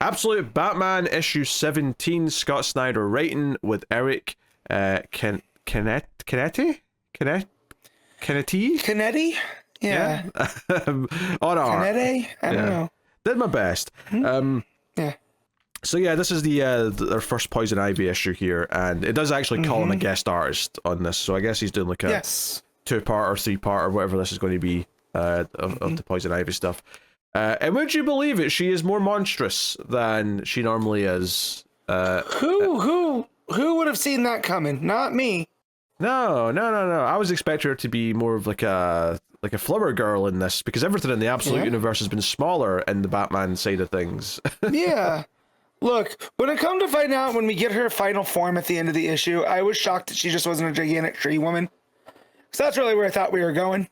Absolute Batman issue 17, Scott Snyder writing with ERIC CANETE? CANETE? Yeah. On art. CANETE? I don't know. Did my best. Yeah. So yeah, this is their first Poison Ivy issue here, and it does actually call him a guest artist on this, so I guess he's doing like a 2-part or 3-part or whatever this is going to be of the Poison Ivy stuff. And would you believe it, she is more monstrous than she normally is. Who would have seen that coming? Not me. No. I was expecting her to be more of like a flower girl in this, because everything in the Absolute universe has been smaller in the Batman side of things. Yeah. Look, when it come to find out, when we get her final form at the end of the issue, I was shocked that she just wasn't a gigantic tree woman. Because that's really where I thought we were going.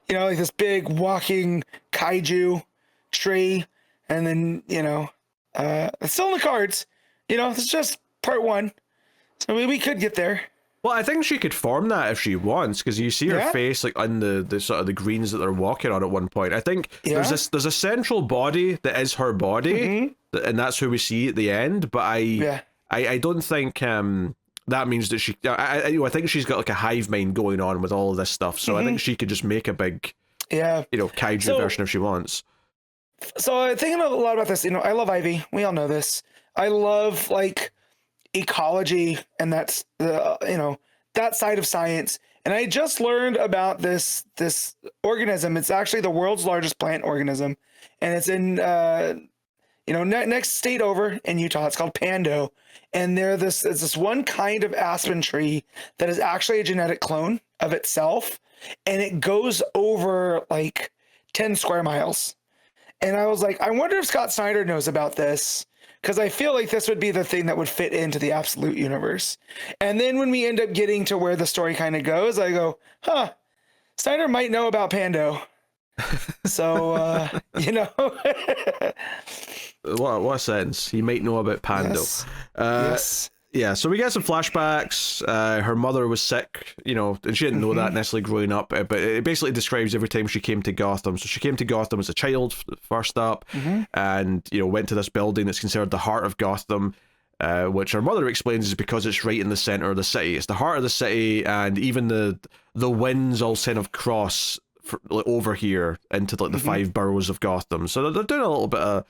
You know, like this big walking kaiju tree. And then, it's still in the cards. It's just part 1. So we could get there. Well, I think she could form that if she wants, because you see her face like on the sort of the greens that they're walking on at one point. I think there's a central body that is her body, and that's who we see at the end. But I don't think that means that she. I think she's got like a hive mind going on with all of this stuff. So I think she could just make a big, kaiju version if she wants. So thinking a lot about this, I love Ivy. We all know this. I love like ecology, and that's that side of science. And I just learned about this organism. It's actually the world's largest plant organism, and it's in next state over in Utah. It's called Pando, and it's this one kind of aspen tree that is actually a genetic clone of itself, and it goes over like 10 square miles. And I was like, I wonder if Scott Snyder knows about this, because I feel like this would be the thing that would fit into the Absolute universe. And then when we end up getting to where the story kind of goes, I go, Snyder might know about Pando. So, What sense? He might know about Pando. Yes. Yeah, so we get some flashbacks. Her mother was sick, and she didn't know that necessarily growing up, but it basically describes every time she came to Gotham. So she came to Gotham as a child, first up, and, went to this building that's considered the heart of Gotham, which her mother explains is because it's right in the center of the city. It's the heart of the city, and even the winds all kind of cross over here into like the 5 boroughs of Gotham. So they're doing a little bit of,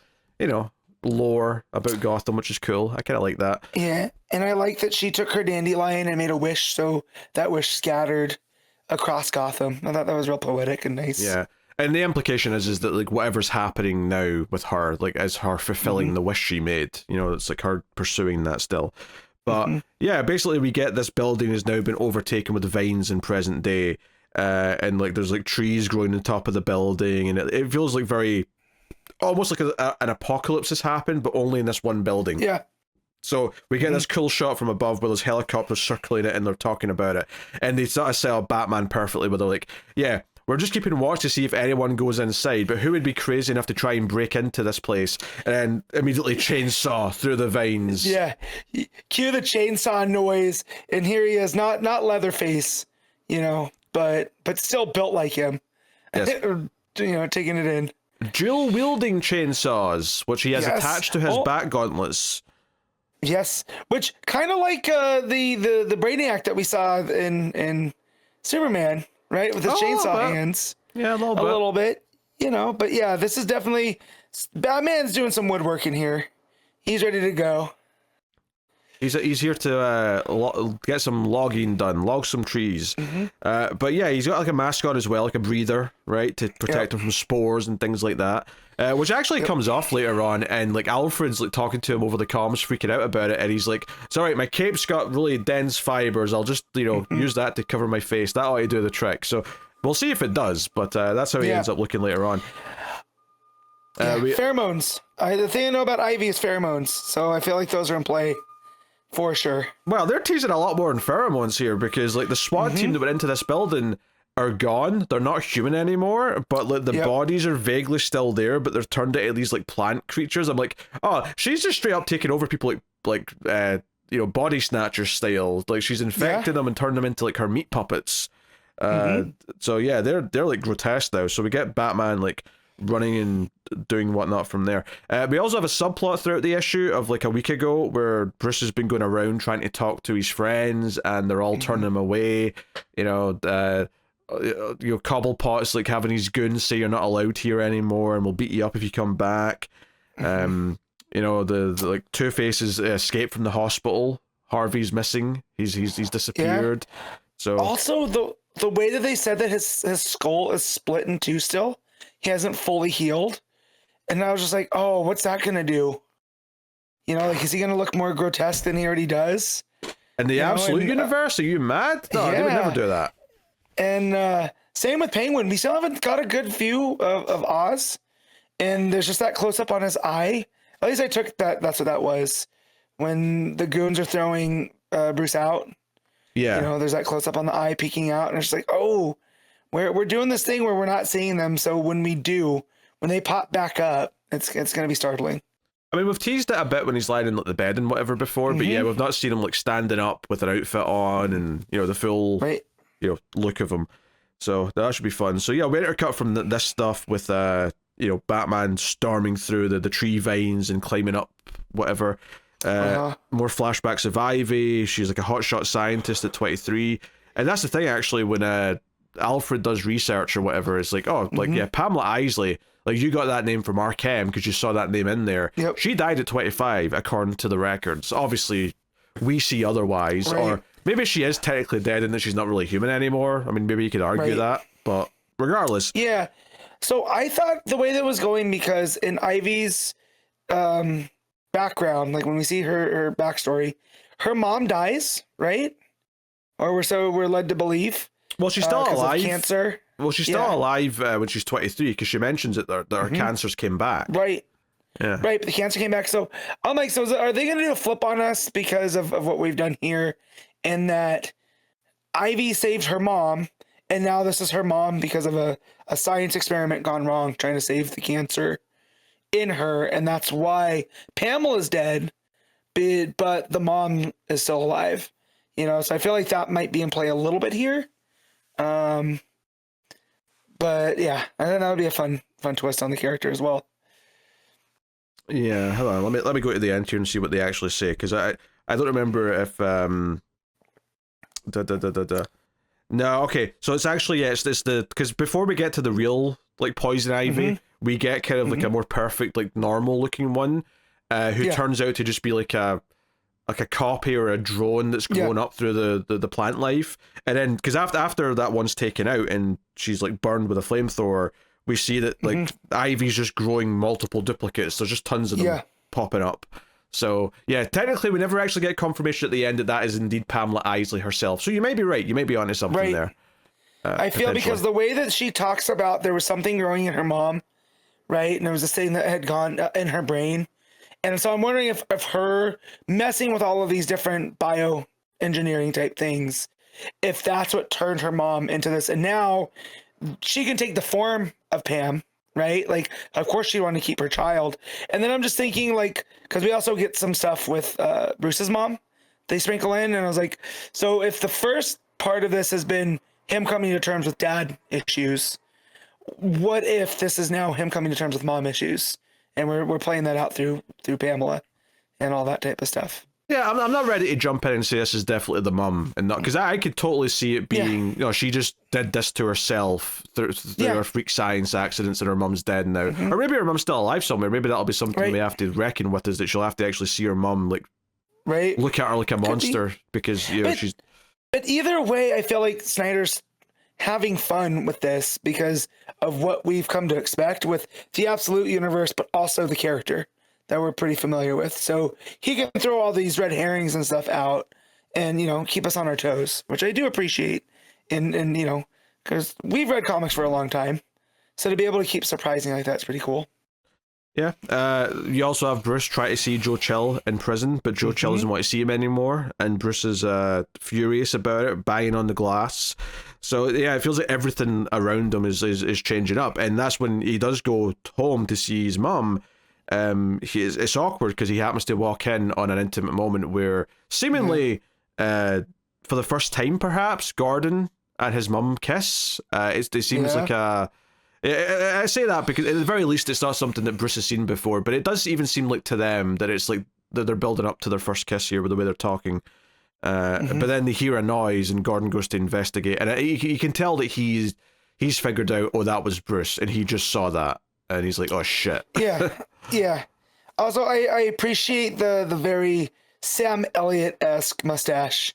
lore about Gotham, which is cool. I kind of like that. Yeah, and I like that she took her dandelion and made a wish, so that wish scattered across Gotham. I thought that was real poetic and nice. Yeah, and the implication is that like whatever's happening now with her, like is her fulfilling the wish she made. It's like her pursuing that still. But yeah, basically we get this building has now been overtaken with vines in present day, and like there's like trees growing on top of the building, and it feels like very almost like an apocalypse has happened, but only in this one building. Yeah. So we get this cool shot from above where there's helicopters circling it and they're talking about it. And they sort of sell Batman perfectly where they're like, yeah, we're just keeping watch to see if anyone goes inside, but who would be crazy enough to try and break into this place and then immediately chainsaw through the vines? Yeah. Cue the chainsaw noise, and here he is, not Leatherface, but still built like him. Yes. Taking it in. Dual wielding chainsaws, which he has attached to his bat gauntlets. Yes, which kind of like the Brainiac that we saw in Superman, right? With his chainsaw hands. Yeah, a little bit. But yeah, this is definitely Batman's doing some woodworking here. He's ready to go. He's here to get some logging done, log some trees. But yeah, he's got like a mask on as well, like a breather, right, to protect him from spores and things like that. Which actually comes off later on, and like Alfred's like talking to him over the comms, freaking out about it, and he's like, "It's all right, my cape's got really dense fibers. I'll just use that to cover my face. That ought to do the trick." So we'll see if it does, but that's how he ends up looking later on. Pheromones. The thing I know about Ivy is pheromones, so I feel like those are in play. For sure. Well, they're teasing a lot more in pheromones here, because like the SWAT team that went into this building are gone. They're not human anymore, but like the bodies are vaguely still there, but they're turned into these like plant creatures. I'm like, oh, she's just straight up taking over people like body snatcher style. Like she's infected them and turned them into like her meat puppets. So yeah, they're like grotesque now. So we get Batman like running and doing whatnot from there. We also have a subplot throughout the issue of like a week ago where Bruce has been going around trying to talk to his friends, and they're all turning him away. Cobblepot's like having his goons say you're not allowed here anymore, and we'll beat you up if you come back. The like Two-Face has escaped from the hospital. Harvey's missing. He's disappeared. Yeah. So also the way that they said that his skull is split in two still, he hasn't fully healed, and I was just like, oh, what's that gonna do? Like, is he gonna look more grotesque than he already does? In the Absolute universe, are you mad? No, they would never do that. And same with Penguin. We still haven't got a good view of Oz, and there's just that close up on his eye. At least I took that's what that was when the goons are throwing Bruce out. Yeah, there's that close up on the eye peeking out, and it's just like, oh, we're doing this thing where we're not seeing them. So when they pop back up, it's gonna be startling. I mean, we've teased it a bit when he's lying in like the bed and whatever before, but yeah, we've not seen him like standing up with an outfit on and the full look of him. So that should be fun. So yeah, we intercut from this stuff with Batman storming through the tree vines and climbing up whatever. More flashbacks of Ivy. She's like a hotshot scientist at 23, and that's the thing actually when Alfred does research or whatever, it's like, oh, like Pamela Isley, like you got that name from Arkham because you saw that name in there. Yep. She died at 25 according to the records. Obviously we see otherwise, or maybe she is technically dead and that she's not really human anymore. I mean, maybe you could argue that, but regardless. Yeah. So I thought the way that was going, because in Ivy's background, like when we see her backstory, her mom dies, right? Or we're led to believe. Well, she's still alive. Of cancer. Well, she's still alive when she's 23 because she mentions that her cancers came back. Right. Yeah. Right, but the cancer came back. So I'm like, so are they going to do a flip on us because of what we've done here, and that Ivy saved her mom, and now this is her mom because of a science experiment gone wrong, trying to save the cancer in her, and that's why Pamela's dead, but the mom is still alive. So I feel like that might be in play a little bit here. But yeah, I think that would be a fun twist on the character as well. Yeah, hold on. Let me go to the end here and see what they actually say, because I don't remember if No, okay. So it's actually it's the because before we get to the real like Poison Ivy, we get kind of like a more perfect like normal looking one, who turns out to just be like a copy or a drone that's grown up through the plant life, and then because after that one's taken out and she's like burned with a flamethrower, we see that like Ivy's just growing multiple duplicates. There's just tons of them popping up. So yeah, technically we never actually get confirmation at the end that is indeed Pamela Isley herself. So you may be right. You may be onto something there. I feel because the way that she talks about there was something growing in her mom, right? And there was this thing that had gone in her brain. And so I'm wondering if her messing with all of these different bioengineering type things, if that's what turned her mom into this. And now she can take the form of Pam, right? Like, of course she wanted to keep her child. And then I'm just thinking, like, because we also get some stuff with Bruce's mom they sprinkle in. And I was like, so if the first part of this has been him coming to terms with dad issues, what if this is now him coming to terms with mom issues? And we're playing that out through Pamela and all that type of stuff. Yeah, I'm not ready to jump in and say this is definitely the mum, and not because I could totally see it being, she just did this to herself through her freak science accidents, and her mum's dead now, or maybe her mum's still alive somewhere. Maybe that'll be something we have to reckon with, is that she'll have to actually see her mum look at her like a monster because she's. But either way, I feel like Snyder's having fun with this because of what we've come to expect with the Absolute universe, but also the character that we're pretty familiar with. So he can throw all these red herrings and stuff out and, keep us on our toes, which I do appreciate. And because we've read comics for a long time. So to be able to keep surprising like that's pretty cool. Yeah. You also have Bruce try to see Joe Chill in prison, but Joe Chill doesn't want to see him anymore. And Bruce is furious about it, banging on the glass. So yeah, it feels like everything around him is changing up. And that's when he does go home to see his mum. It's awkward because he happens to walk in on an intimate moment where seemingly for the first time perhaps Gordon and his mum kiss. It seems like I say that because at the very least it's not something that Bruce has seen before, but it does even seem like to them that it's like that they're building up to their first kiss here with the way they're talking. But then they hear a noise and Gordon goes to investigate, and you can tell that he's figured out, oh, that was Bruce, and he just saw that, and he's like, oh shit. Yeah. Also, I appreciate the very Sam Elliott-esque mustache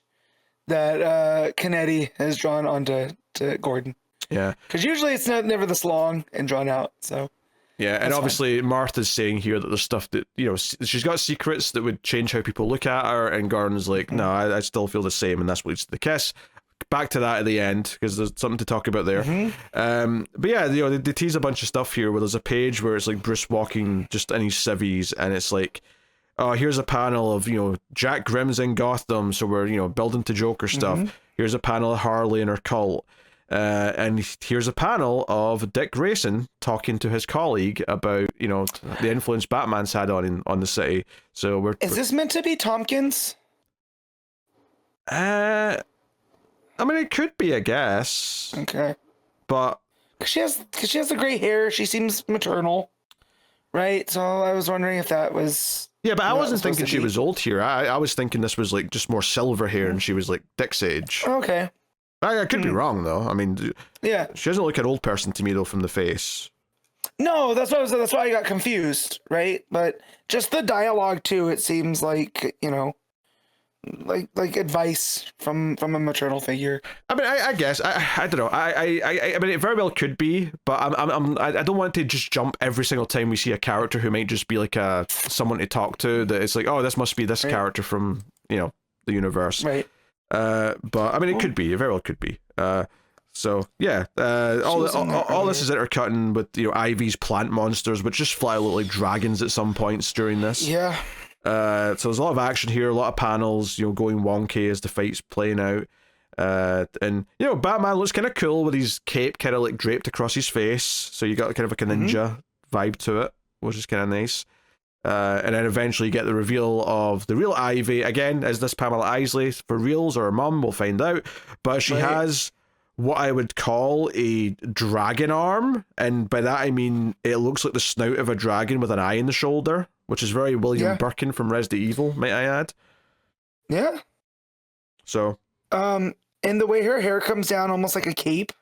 that CANETE has drawn onto Gordon. Yeah. Because usually it's never this long and drawn out, so... Yeah, and obviously Martha's saying here that there's stuff that, you know, she's got secrets that would change how people look at her, and Gordon's like, no, I still feel the same, and that's what leads to the kiss. Back to that at the end, because there's something to talk about there. But yeah, you know, they tease a bunch of stuff here where there's a page where it's like Bruce walking just in his civvies, and it's like, oh, here's a panel of, you know, Jack Grimm's in Gotham, so we're, you know, building to Joker stuff. Here's a panel of Harley and her cult. And here's a panel of Dick Grayson talking to his colleague about, you know, the influence Batman's had on the city. So Is this meant to be Tompkins? I mean, it could be, I guess. Okay. But cause she has the gray hair. She seems maternal, right? So I was wondering if that was. Yeah, but I wasn't thinking she was old here. I was thinking this was like just more silver hair, and she was like Dick's age. Okay. I could be wrong though. I mean, yeah, she doesn't look an old person to me though from the face. No, that's why I got confused, right? But just the dialogue too. It seems like, you know, like advice from a maternal figure. I mean, I guess I don't know. I mean, it very well could be, but I don't want to just jump every single time we see a character who might just be like someone to talk to. That it's like, oh, this must be this character from, you know, the universe, right? But I mean, it could be. It very well could be. So yeah, all this is intercutting with, you know, Ivy's plant monsters, which just fly look like dragons at some points during this. Yeah. So there's a lot of action here, a lot of panels, you know, going wonky as the fight's playing out. And, you know, Batman looks kind of cool with his cape kind of like draped across his face. So you got kind of like a ninja vibe to it, which is kind of nice. And then eventually you get the reveal of the real Ivy. Again, is this Pamela Isley for reals or her mum? We'll find out. But she has what I would call a dragon arm. And by that I mean it looks like the snout of a dragon with an eye in the shoulder, which is very William Birkin from Resident Evil, might I add. Yeah. So. And the way her hair comes down almost like a cape,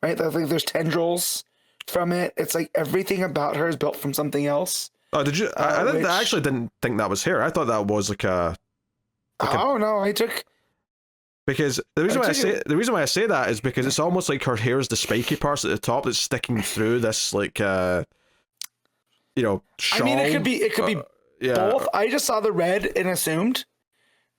right? Like there's tendrils from it. It's like everything about her is built from something else. Oh, did you? I actually didn't think that was hair. I thought that was like a. No, I took. Because the reason why I say that is because it's almost like her hair is the spiky parts at the top that's sticking through this like you know, shawl. I mean, it could be both. I just saw the red and assumed,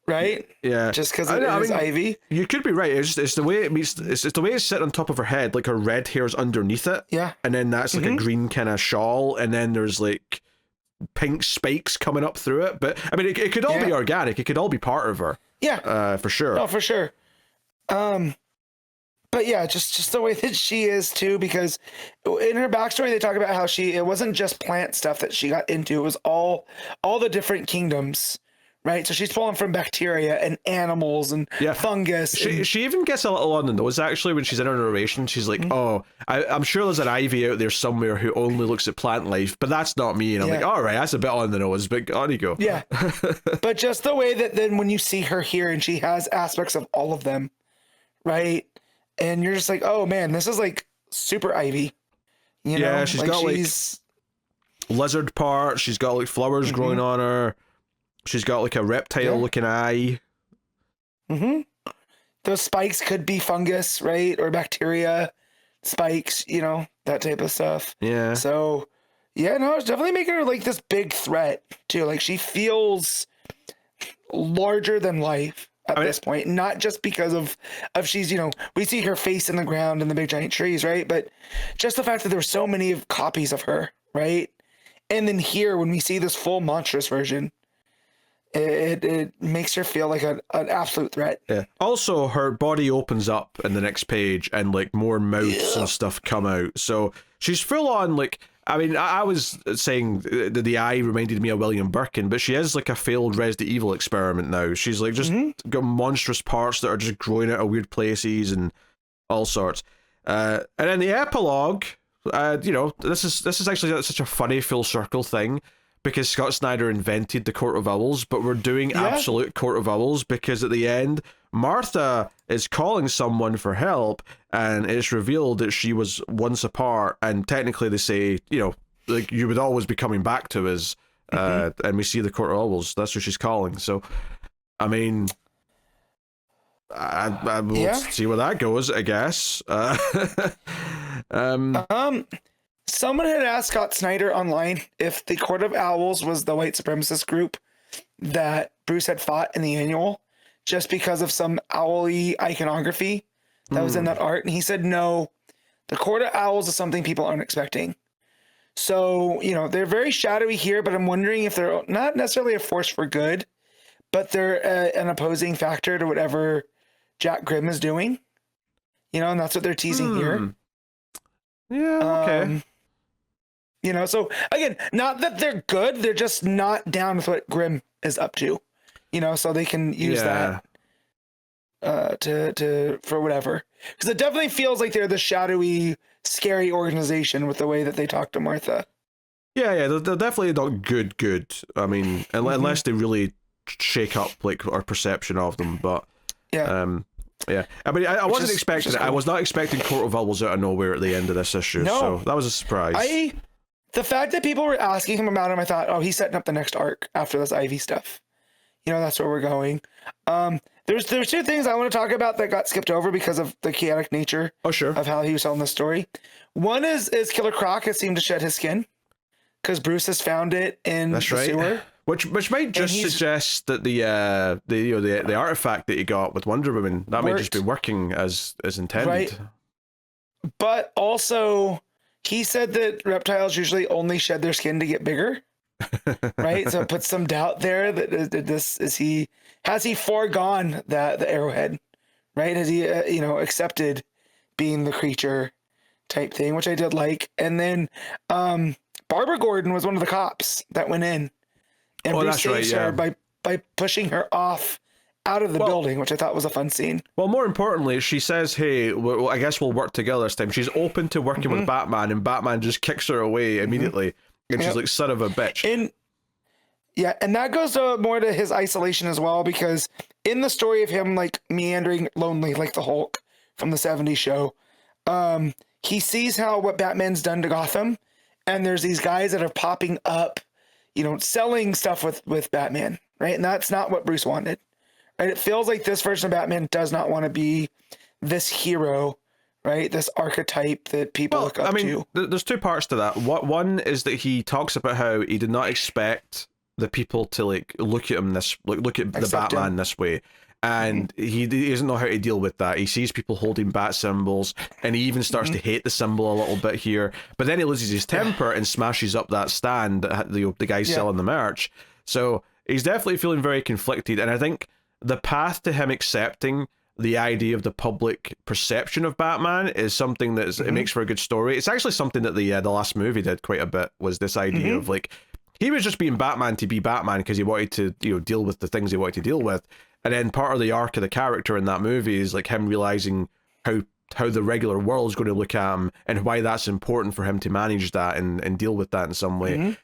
right? Yeah, just because it is Ivy. You could be right. It's the way it meets. It's the way it's sitting on top of her head, like her red hair's underneath it. Yeah, and then that's like a green kind of shawl, and then there's like pink spikes coming up through it. But I mean, it could all be organic. It could all be part of her. Yeah, for sure. No, for sure. But yeah, just the way that she is too, because in her backstory they talk about how it wasn't just plant stuff that she got into. It was all the different kingdoms, right? So she's pulling from bacteria and animals and fungus. She even gets a little on the nose actually when she's in her narration. She's like, "Oh, I'm sure there's an Ivy out there somewhere who only looks at plant life, but that's not me." And I'm like, "All right, that's a bit on the nose, but on you go." Yeah, but just the way that then when you see her here and she has aspects of all of them, right? And you're just like, oh man, this is like super Ivy. You know? She's got like lizard parts. She's got like flowers growing on her. She's got like a reptile looking eye. Those spikes could be fungus, right? Or bacteria spikes, you know, that type of stuff. Yeah. So yeah, no, it's definitely making her like this big threat too. Like she feels larger than life at this point, not just because of she's, you know, we see her face in the ground and the big giant trees, right? But just the fact that there were so many copies of her, right? And then here, when we see this full monstrous version, it makes her feel like an absolute threat. Yeah. Also, her body opens up in the next page and like more mouths and stuff come out. So she's full on like, I mean, I was saying that the eye reminded me of William Birkin, but she is like a failed Resident Evil experiment now. She's like just got monstrous parts that are just growing out of weird places and all sorts. And then the epilogue, you know, this is actually such a funny full circle thing, because Scott Snyder invented the Court of Owls, but we're doing absolute Court of Owls because at the end, Martha is calling someone for help, and it's revealed that she was once a part, and technically they say, you know, like, you would always be coming back to us, and we see the Court of Owls. That's what she's calling. So, I mean, I will see where that goes, I guess. Someone had asked Scott Snyder online if the Court of Owls was the white supremacist group that Bruce had fought in the annual, just because of some owly iconography that was in that art. And he said, no, the Court of Owls is something people aren't expecting. So, you know, they're very shadowy here, but I'm wondering if they're not necessarily a force for good, but they're an opposing factor to whatever Jack Grimm is doing. You know, and that's what they're teasing here. Yeah, okay. You know, so again, not that they're good, they're just not down with what Grimm is up to. You know, so they can use that to for whatever. Because it definitely feels like they're the shadowy, scary organization with the way that they talk to Martha. Yeah, they're definitely not good. I mean, unless they really shake up like our perception of them. But I mean, I wasn't expecting it. Cool. I was not expecting Court of Owls out of nowhere at the end of this issue. No. So that was a surprise. The fact that people were asking him about him, I thought, oh, he's setting up the next arc after this Ivy stuff. You know, that's where we're going. There's two things I want to talk about that got skipped over because of the chaotic nature of how he was telling the story. One is Killer Croc has seemed to shed his skin because Bruce has found it in the sewer. Which might just suggest that the artifact that he got with Wonder Woman, that might just be working as intended. Right. But also, he said that reptiles usually only shed their skin to get bigger. Right? So it puts some doubt there that has he foregone the arrowhead? Right? Has he accepted being the creature type thing, which I did like. And then Barbara Gordon was one of the cops that went in. And Bruce saves her by pushing her off out of the building, which I thought was a fun scene. Well, more importantly, she says, hey, I guess we'll work together this time. She's open to working with Batman, and Batman just kicks her away immediately. And she's like, son of a bitch. And that goes more to his isolation as well, because in the story of him, like, meandering lonely like the Hulk from the 70s show, he sees what Batman's done to Gotham, and there's these guys that are popping up, you know, selling stuff with Batman, right? And that's not what Bruce wanted. Right? It feels like this version of Batman does not want to be this hero, right? This archetype that people look up to. There's two parts to that. One is that he talks about how he did not expect the people to like look at him look at the Batman this way. And he doesn't know how to deal with that. He sees people holding bat symbols, and he even starts to hate the symbol a little bit here. But then he loses his temper and smashes up that stand that the guy's selling the merch. So he's definitely feeling very conflicted. And I think the path to him accepting the idea of the public perception of Batman is something that it makes for a good story. It's actually something that the last movie did quite a bit, was this idea of like, he was just being Batman to be Batman because he wanted to deal with the things he wanted to deal with. And then part of the arc of the character in that movie is like him realizing how the regular world is going to look at him, and why that's important for him to manage that and deal with that in some way.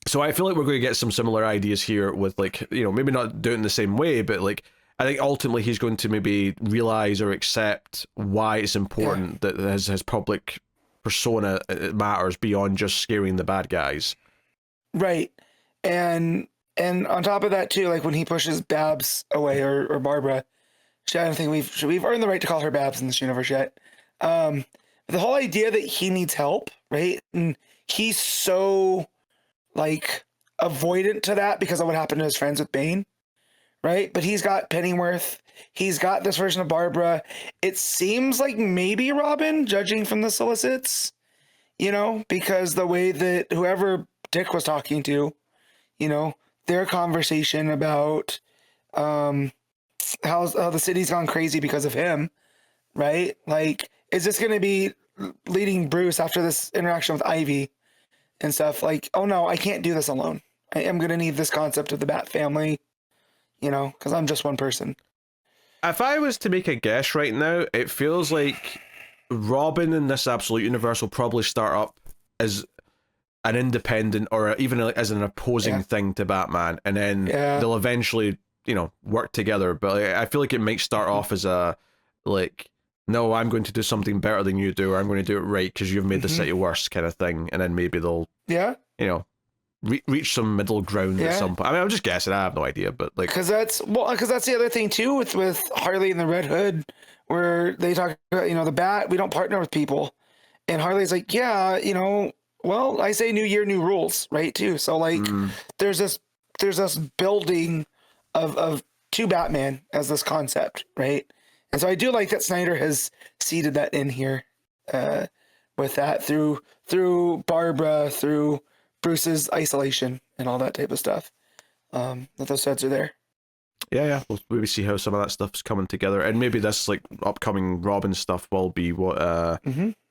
So I feel like we're going to get some similar ideas here with, like, you know, maybe not doing it in the same way, but like, I think ultimately he's going to maybe realize or accept why it's important that his public persona matters beyond just scaring the bad guys. Right. And on top of that too, like when he pushes Babs away or Barbara, I don't think we've earned the right to call her Babs in this universe yet. The whole idea that he needs help, right? And he's so like avoidant to that because of what happened to his friends with Bane, right? But he's got Pennyworth, he's got this version of Barbara. It seems like maybe Robin, judging from the solicits, you know, because the way that whoever Dick was talking to, you know, their conversation about how the city's gone crazy because of him, right? Like, is this going to be leading Bruce after this interaction with Ivy and stuff? Like, oh no, I can't do this alone. I am going to need this concept of the Bat family, you know, because I'm just one person. If I was to make a guess right now, it feels like Robin in this Absolute Universe will probably start up as an independent or even as an opposing thing to Batman, and then they'll eventually, work together. But I feel like it might start off as a, like, no, I'm going to do something better than you do, or I'm going to do it right because you've made the city worse kind of thing, and then maybe they'll, reach some middle ground at some point. I mean, I'm just guessing. I have no idea, but like, because that's the other thing too with Harley and the Red Hood, where they talk about, the Bat, we don't partner with people, and Harley's like, well, I say new year, new rules, right? Too. So like, there's this building of two Batman as this concept, right? And so I do like that Snyder has seeded that in here, with that through Barbara, through Bruce's isolation and all that type of stuff. That those sets are there. Yeah. We'll maybe see how some of that stuff's coming together, and maybe this like upcoming Robin stuff will be what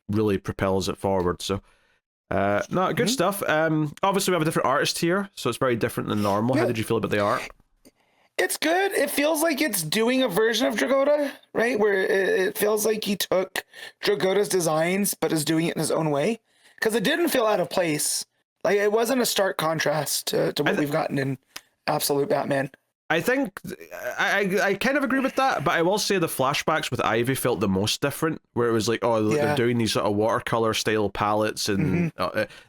really propels it forward. So, good stuff. Obviously we have a different artist here, so it's very different than normal. How did you feel about the art? It's good. It feels like it's doing a version of Dragotta, right? Where it feels like he took Dragotta's designs, but is doing it in his own way. Because it didn't feel out of place. Like, it wasn't a stark contrast to what we've gotten in Absolute Batman. I think I kind of agree with that, but I will say the flashbacks with Ivy felt the most different, where it was like, they're doing these sort of watercolor style palettes, and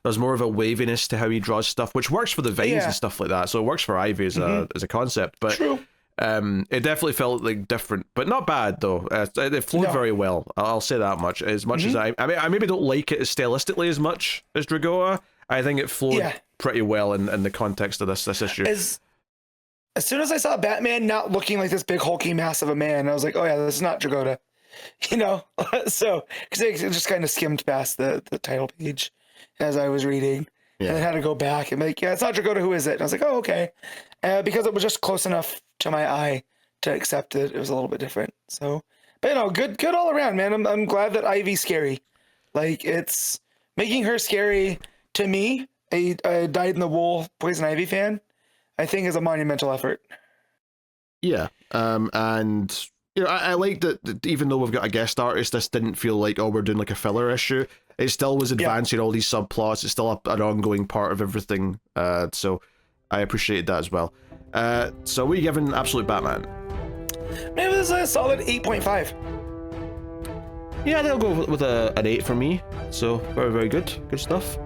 there's more of a waviness to how he draws stuff, which works for the vines and stuff like that. So it works for Ivy as a concept, but it definitely felt like different, but not bad though. It flowed very well. I'll say that much. As much as I maybe don't like it as stylistically as much as Dragoa, I think it flowed pretty well in the context of this issue. As soon as I saw Batman not looking like this big hulking mass of a man, I was like, oh yeah, this is not Dragotta, so because it just kind of skimmed past the title page as I was reading, and I had to go back and be like, it's not Dragotta, who is it? And I was like, oh, okay, because it was just close enough to my eye to accept it. It was a little bit different. So, but good all around, man. I'm glad that Ivy's scary. Like, it's making her scary to me, a dyed-in-the-wool Poison Ivy fan, I think is a monumental effort. Yeah, and I like that even though we've got a guest artist, this didn't feel like, we're doing like a filler issue. It still was advancing all these subplots. It's still an ongoing part of everything. So I appreciated that as well. So what are you giving Absolute Batman? Maybe this is a solid 8.5. Yeah, they'll go with an 8 for me. So very, very good. Good stuff.